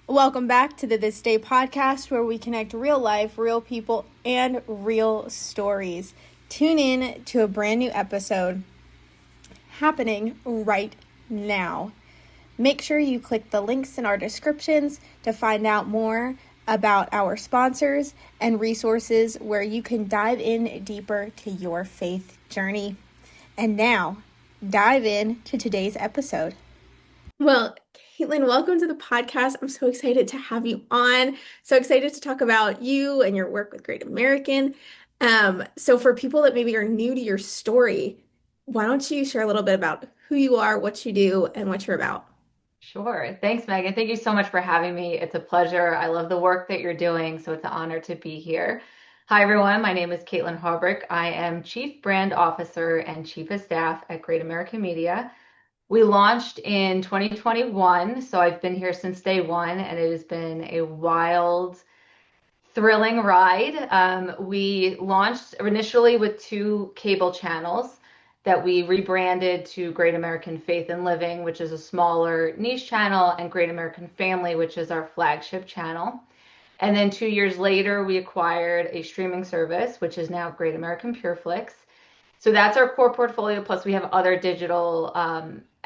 Welcome back to the This Day podcast, where we connect real life, real people, and real stories. Tune in to a brand new episode happening right now. Make sure you click the links in our descriptions to find out more about our sponsors and resources where you can dive in deeper to your faith journey. And now, dive in to today's episode. Well, Kaitlyn, welcome to the podcast. I'm so excited to have you on. So excited to talk about you and your work with Great American. So for people that maybe are new to your story, why don't you share a little bit about who you are, what you do, and what you're about? Sure. Thanks, Megan. Thank you so much for having me. It's a pleasure. I love the work that you're doing, so it's an honor to be here. Hi, everyone. My name is Kaitlyn Haubrich. I am Chief Brand Officer and Chief of Staff at Great American Media. We launched in 2021, so I've been here since day one, and it has been a wild, thrilling ride. We launched initially with two cable channels that we rebranded to Great American Faith and Living, which is a smaller niche channel, and Great American Family, which is our flagship channel. And then 2 years later, we acquired a streaming service, which is now Great American PureFlix. So that's our core portfolio. Plus, we have other digital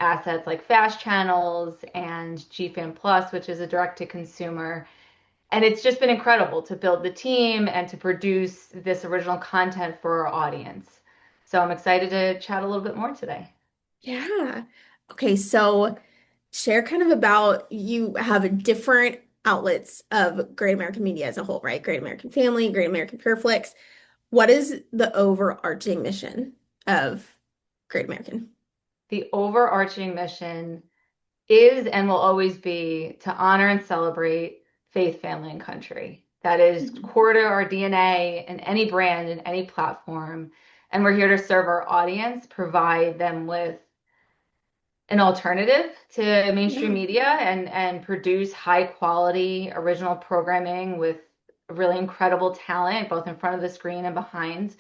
assets like Fast Channels and GFan Plus, which is a direct to consumer. And it's just been incredible to build the team and to produce this original content for our audience. So I'm excited to chat a little bit more today. Yeah. Okay, so share kind of about you have different outlets of Great American Media as a whole, right? Great American Family, Great American PureFlix. What is the overarching mission of Great American? The overarching mission is and will always be to honor and celebrate faith, family, and country. That is Mhm. core to our DNA in any brand, in any platform. And we're here to serve our audience, provide them with an alternative to mainstream Yeah. media and produce high quality original programming with really incredible talent, both in front of the screen and behind.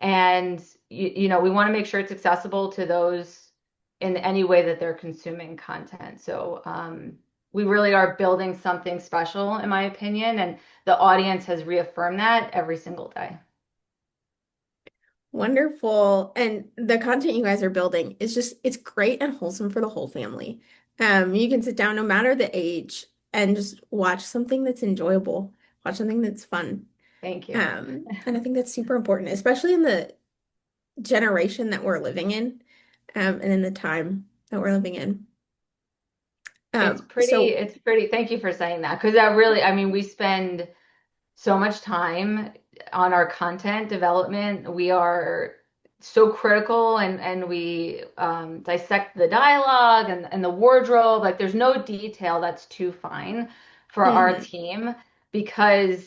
And we want to make sure it's accessible to those in any way that they're consuming content. So we really are building something special, in my opinion, and the audience has reaffirmed that every single day. Wonderful. And the content you guys are building is just, it's great and wholesome for the whole family. You can sit down no matter the age and just watch something that's enjoyable, watch something that's fun. Thank you. And I think that's super important, especially in the generation that we're living in, and in the time that we're living in. So It's pretty, thank you for saying that, because that really, I mean, we spend so much time on our content development. We are so critical and we dissect the dialogue and the wardrobe. Like there's no detail that's too fine for our mhm. team because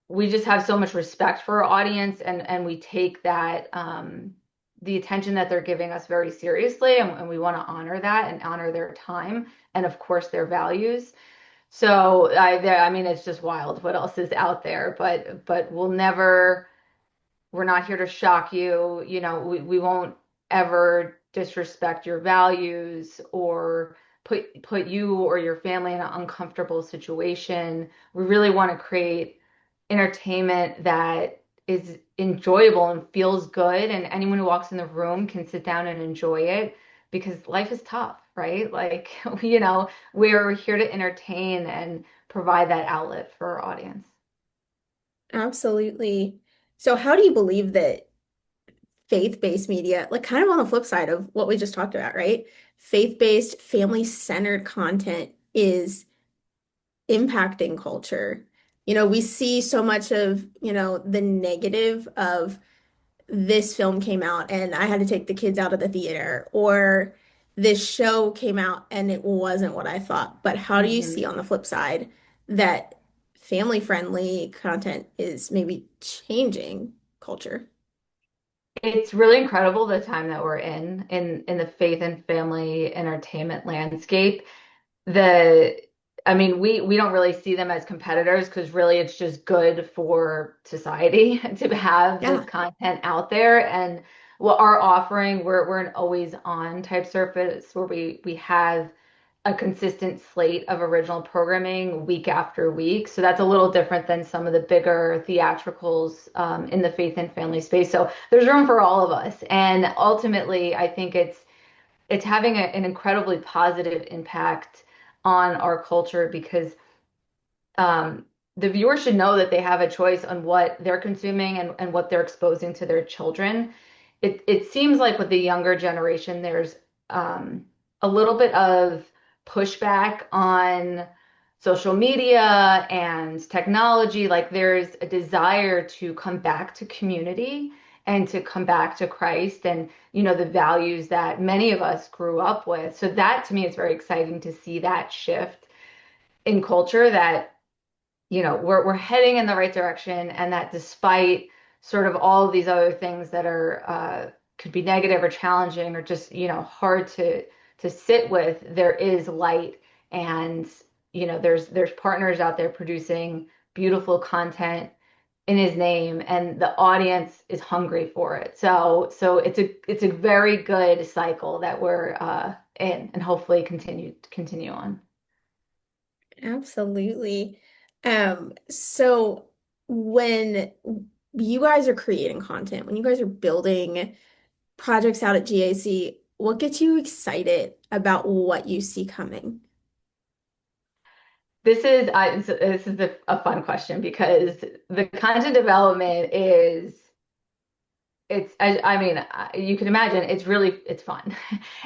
we just have so much respect for our audience and we take that the attention that they're giving us very seriously and we want to honor that and honor their time and of course their values. So I mean, it's just wild what else is out there, but we're not here to shock you. We won't ever disrespect your values or put you or your family in an uncomfortable situation. We really want to create entertainment that is enjoyable and feels good, and anyone who walks in the room can sit down and enjoy it because life is tough, right? Like, we're here to entertain and provide that outlet for our audience. Absolutely. So how do you believe that faith-based media, like kind of on the flip side of what we just talked about, right? Faith-based, family-centered content is impacting culture. We see so much of, the negative of this film came out and I had to take the kids out of the theater, or this show came out and it wasn't what I thought. But how do you see Mhm. on the flip side that family-friendly content is maybe changing culture? It's really incredible the time that we're in the faith and family entertainment landscape. The I mean, we don't really see them as competitors because really it's just good for society to have this Yeah. content out there. And what our offering, we're an always on type service where we have a consistent slate of original programming week after week. So that's a little different than some of the bigger theatricals in the faith and family space. So there's room for all of us. And ultimately, I think it's having an incredibly positive impact on our culture because um, the viewer should know that they have a choice on what they're consuming and what they're exposing to their children. It seems like with the younger generation, there's a little bit of pushback on social media and technology. Like there's a desire to come back to community and to come back to Christ and, the values that many of us grew up with. So that to me is very exciting to see that shift in culture that we're heading in the right direction, and that despite sort of all of these other things that are could be negative or challenging or just hard to sit with, there is light, and there's partners out there producing beautiful content in his name, and the audience is hungry for it. So it's a very good cycle that we're in, and hopefully continue on. Absolutely. So when you guys are creating content, when you guys are building projects out at GAC, what gets you excited about what you see coming? This is a fun question because the content development is I mean, you can imagine it's fun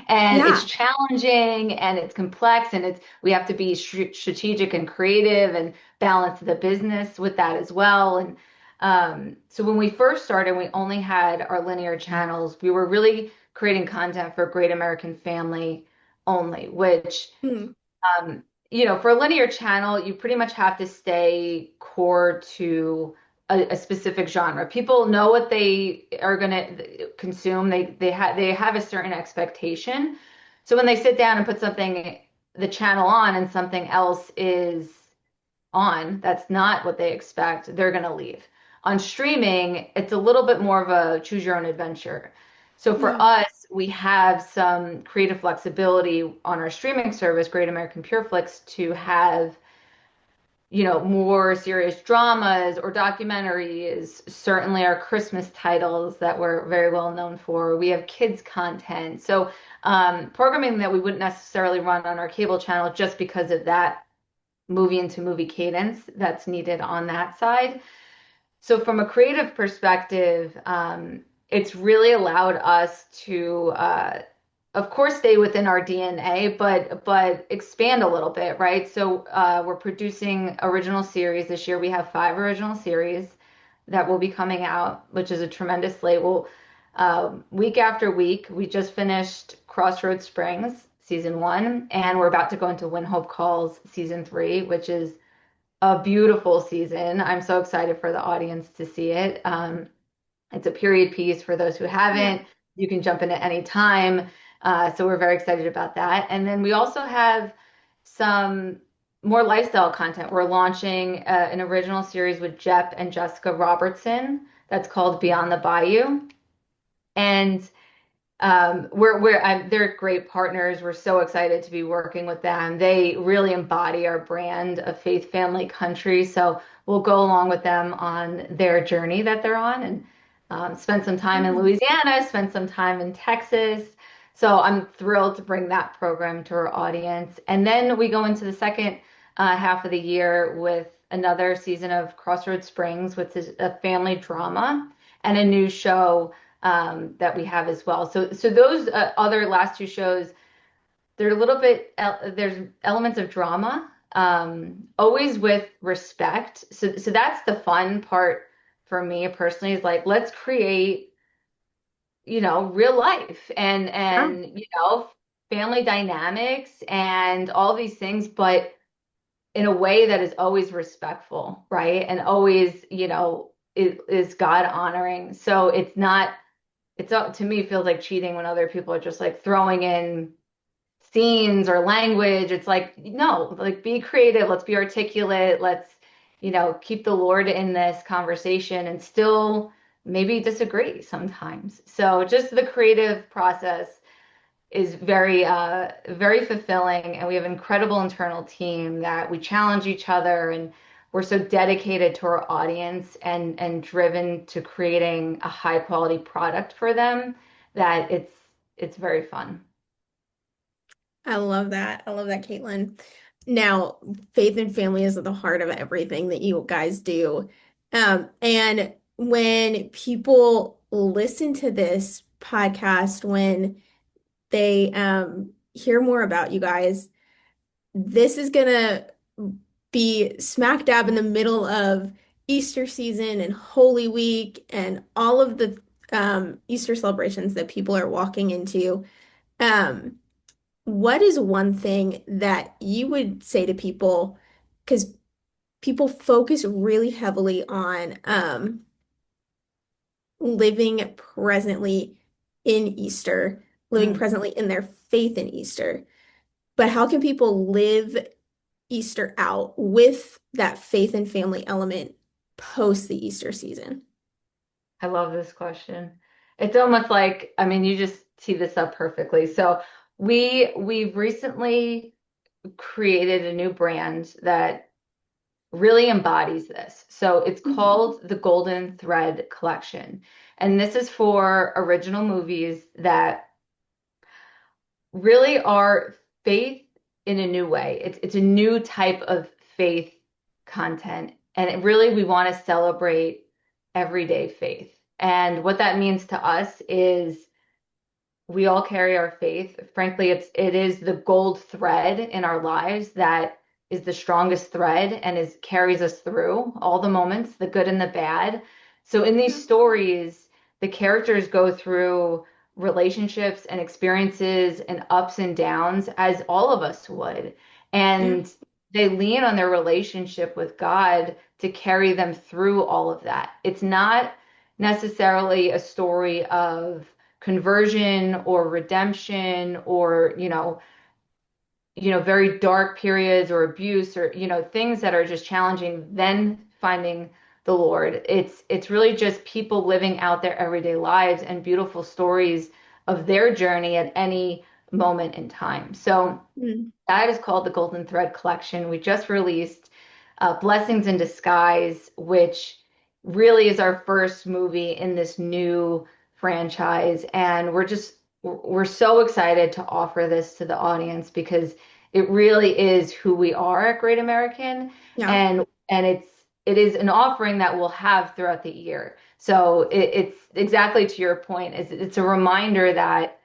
and it's Yeah. challenging and it's complex, and we have to be strategic and creative and balance the business with that as well. And so when we first started, we only had our linear channels. We were really creating content for Great American Family only, which Hmm. um, for a linear channel, you pretty much have to stay core to a specific genre. People know what they are going to consume. They have a certain expectation. So when they sit down and put the channel on, and something else is on that's not what they expect, they're going to leave. On streaming, it's a little bit more of a choose your own adventure. So for Yeah. us, we have some creative flexibility on our streaming service, Great American Pureflix, to have more serious dramas or documentaries, certainly our Christmas titles that we're very well known for. We have kids content. So programming that we wouldn't necessarily run on our cable channel just because of that movie into movie cadence that's needed on that side. So from a creative perspective, it's really allowed us to, of course, stay within our DNA, but expand a little bit, right? So we're producing original series this year. We have 5 original series that will be coming out, which is a tremendous slate. We'll week after week. We just finished Crossroads Springs season 1, and we're about to go into When Hope Calls season 3, which is a beautiful season. I'm so excited for the audience to see it. It's a period piece for those who Yeah. haven't. You can jump in at any time. So we're very excited about that. And then we also have some more lifestyle content. We're launching an original series with Jeff and Jessica Robertson that's called Beyond the Bayou. And they're great partners. We're so excited to be working with them. They really embody our brand of faith, family, country. So we'll go along with them on their journey that they're on, and spend some time in Yeah. Louisiana, spend some time in Texas. So I'm thrilled to bring that program to our audience. And then we go into the second half of the year with another season of Crossroads Springs, which is a family drama, and a new show that we have as well. So those other last 2 shows, they're a little bit, there's elements of drama, always with respect. So that's the fun part for me personally, is like, let's create, real life Yeah. and family dynamics and all these things, but in a way that is always respectful, right? And always, is God honoring. So it's not, to me feels like cheating when other people are just like throwing in scenes or language. It's like, no, like be creative, let's be articulate, let's keep the Lord in this conversation and still maybe disagree sometimes. So just the creative process is very fulfilling, and we have an incredible internal team that we challenge each other, and we're so dedicated to our audience and driven to creating a high quality product for them that it's very fun. I love that. I love that, Caitlin. Now, faith and family is at the heart of everything that you guys do. And when people listen to this podcast, when they hear more about you guys, this is gonna be smack dab in the middle of Easter season and Holy Week and all of the Easter celebrations that people are walking into. Um, what is one thing that you would say to people? Because people focus really heavily on living presently in Easter, living Mm. presently in their faith in Easter. But how can people live Easter out with that faith and family element post the Easter season? I love this question. It's almost like, I mean, you just tee this up perfectly. So we've recently created a new brand that really embodies this. So it's Mhm. called the Golden Thread Collection. And this is for original movies that really are faith in a new way. It's a new type of faith content. And it really, we want to celebrate everyday faith. And what that means to us is we all carry our faith. Frankly, it is the gold thread in our lives that is the strongest thread and is carries us through all the moments, the good and the bad. So in these stories, the characters go through relationships and experiences and ups and downs as all of us would. Yeah. And they lean on their relationship with God to carry them through all of that. It's not necessarily a story of conversion or redemption or very dark periods or abuse or things that are just challenging, then finding the Lord. It's really just people living out their everyday lives and beautiful stories of their journey at any moment in time. So Mm. that is called the Golden Thread Collection. We just released Blessings in Disguise, which really is our first movie in this new franchise. And we're so excited to offer this to the audience because it really is who we are at Great American. Yeah. And it is an offering that we'll have throughout the year. So it's exactly to your point, it's a reminder that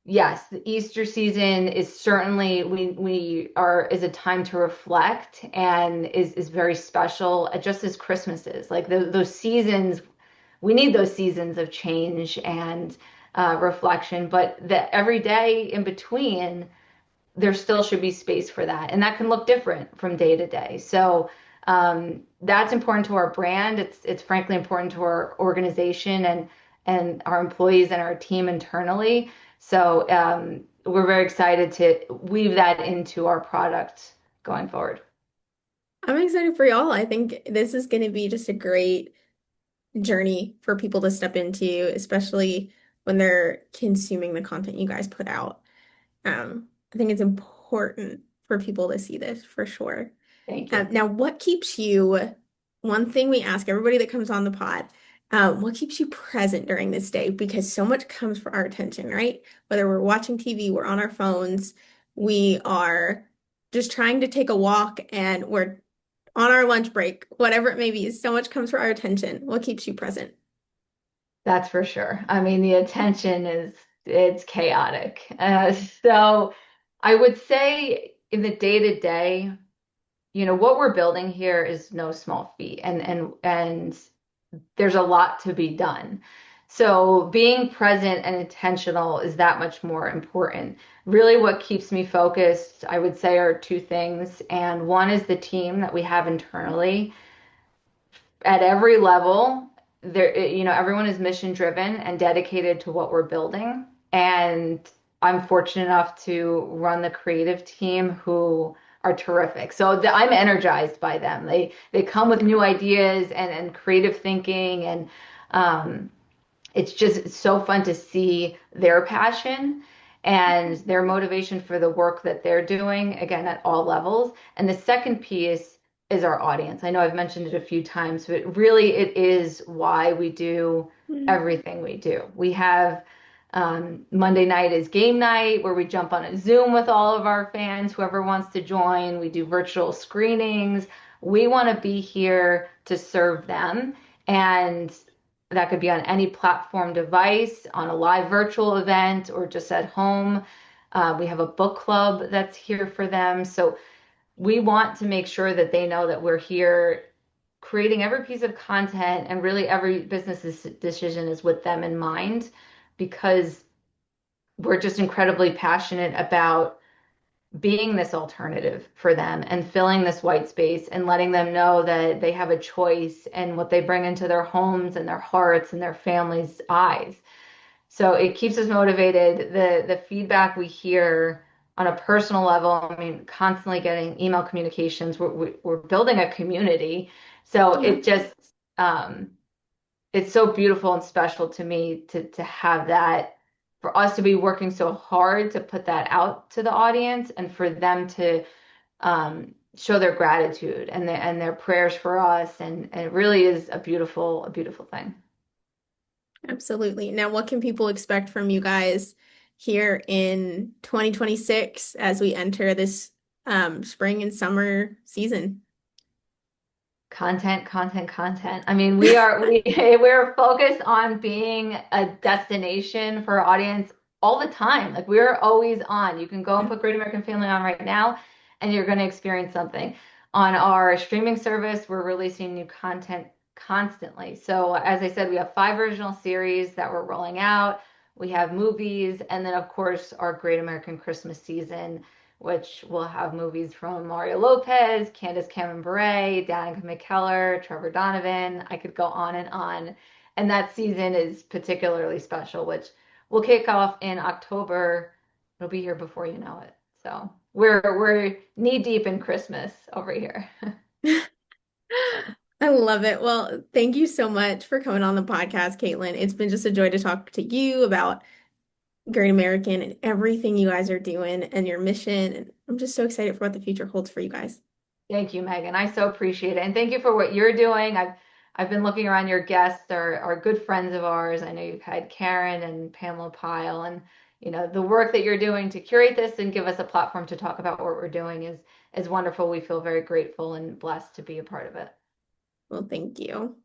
yes, the Easter season is certainly we are is a time to reflect and is very special, just as Christmas is. Like those seasons, we need those seasons of change and reflection, but the every day in between there still should be space for that. And that can look different from day to day. So that's important to our brand. It's frankly important to our organization and our employees and our team internally. So we're very excited to weave that into our product going forward. I'm excited for y'all. I think this is going to be just a great journey for people to step into, especially when they're consuming the content you guys put out. I think it's important for people to see this for sure. Thank you. Now, what keeps you, one thing we ask everybody that comes on the pod, what keeps you present during this day? Because so much comes for our attention, right? Whether we're watching TV, we're on our phones, we are just trying to take a walk and we're on our lunch break, whatever it may be, so much comes for our attention. What keeps you present? That's for sure. I mean, the attention is it's chaotic. So I would say in the day to day, what we're building here is no small feat and there's a lot to be done. So being present and intentional is that much more important. Really what keeps me focused, I would say, are two things. And one is the team that we have internally at every level. Everyone is mission driven and dedicated to what we're building. And I'm fortunate enough to run the creative team who are terrific. So I'm energized by them. They come with new ideas and creative thinking, and it's just so fun to see their passion. and their motivation for the work that they're doing, again, at all levels. And the second piece is our audience. I know I've mentioned it a few times, but really it is why we do Mhm. everything we do. We have Monday night is game night where we jump on a Zoom with all of our fans, whoever wants to join. We do virtual screenings. We want to be here to serve them. And that could be on any platform device, on a live virtual event, or just at home. We have a book club that's here for them. So we want to make sure that they know that we're here creating every piece of content, and really every business decision is with them in mind, because we're just incredibly passionate about being this alternative for them and filling this white space and letting them know that they have a choice in what they bring into their homes and their hearts and their families' eyes. So it keeps us motivated. The feedback we hear on a personal level, I mean, constantly getting email communications. We're building a community. So Yeah, it just it's so beautiful and special to me to have that, for us to be working so hard to put that out to the audience, and for them to show their gratitude and their prayers for us, and it really is a beautiful thing. absolutely. Now, what can people expect from you guys here in 2026 as we enter this spring and summer season? Content, content, content. I mean, we're focused on being a destination for our audience all the time. Like, we're always on. You can go and put Great American Family on right now, and you're going to experience something. On our streaming service, we're releasing new content constantly. So, as I said, we have 5 original series that we're rolling out. We have movies, and then of course our Great American Christmas season, which will have movies from Mario Lopez, Candace Cameron Bure, Danica McKellar, Trevor Donovan. I could go on and on. And that season is particularly special, which will kick off in October. It'll be here before you know it. So we're knee deep in Christmas over here. I love it. Well, thank you so much for coming on the podcast, Kaitlyn. It's been just a joy to talk to you about Great American and everything you guys are doing and your mission. And I'm just so excited for what the future holds for you guys. Thank you, Megan. I so appreciate it. And thank you for what you're doing. I've been looking around. Your guests are good friends of ours. I know you've had Karen and Pamela Pyle, and the work that you're doing to curate this and give us a platform to talk about what we're doing is wonderful. We feel very grateful and blessed to be a part of it. Well, thank you.